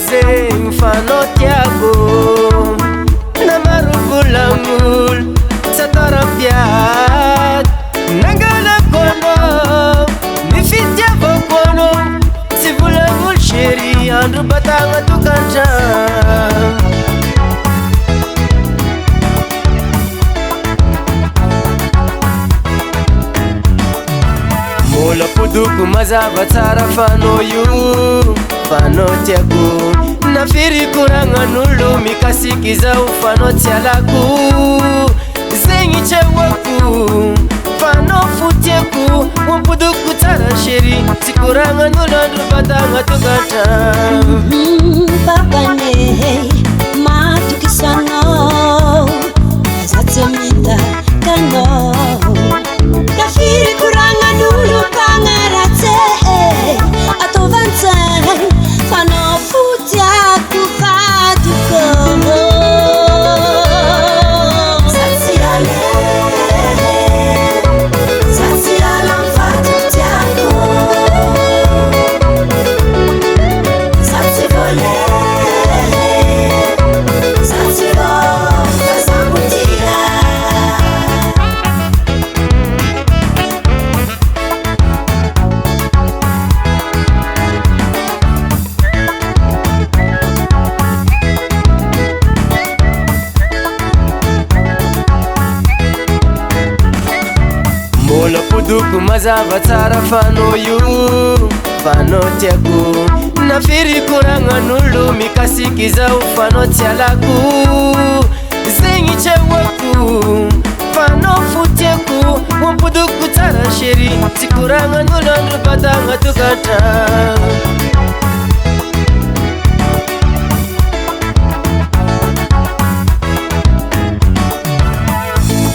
zen fanotiago namarubulamul satarapiat nangana kono nifitia vokono sibulamul sheri andru batanga tukanja mola puduku mazava tsara fanoyu fanotiago nafiri kuranga nulu mikasikiza ufanotialaku zengi chewaku fanofutieku wampuduku tsara sheri sikuranga nulu andru batanga tukanta babane matukisano azatsemita kano nafiri kuranga nulu kangarate atovanza fanofutia kufaduko Satsiala mfatutiako Satsivole Satsivo Kasamutira mola puduku mazava tsara fanoyu fanotiago nafiri kuranga nulu mikasikiza ufanotialaku zengi chewaku fanofutieku wampuduku tsara sheri sikuranga nulu andru batanga tukata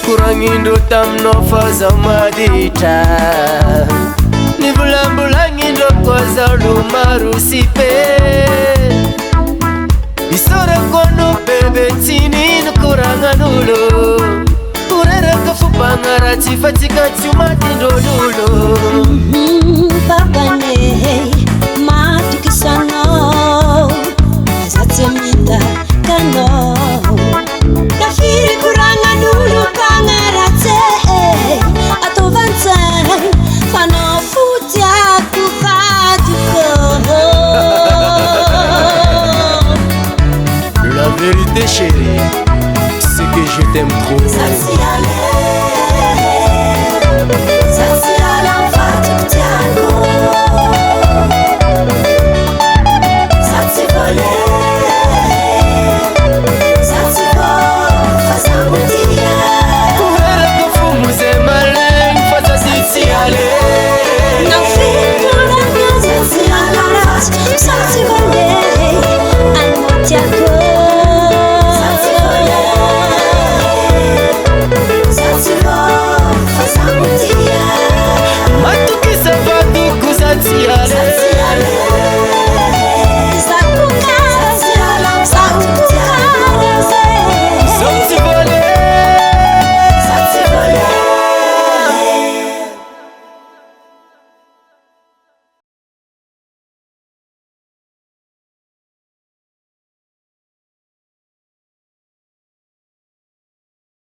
kurangindo tamnofaza madita nivulambulangindo kwaza lumarusipe isora kono bebe tinin kuranganulo urera kafupangara chifatika chumatindolulo babane matukisano azatsemita kano nafiri kuranga nulu kangarate atovanza fanofutia kufaduko La vérité chérie, c'est que je t'aime trop.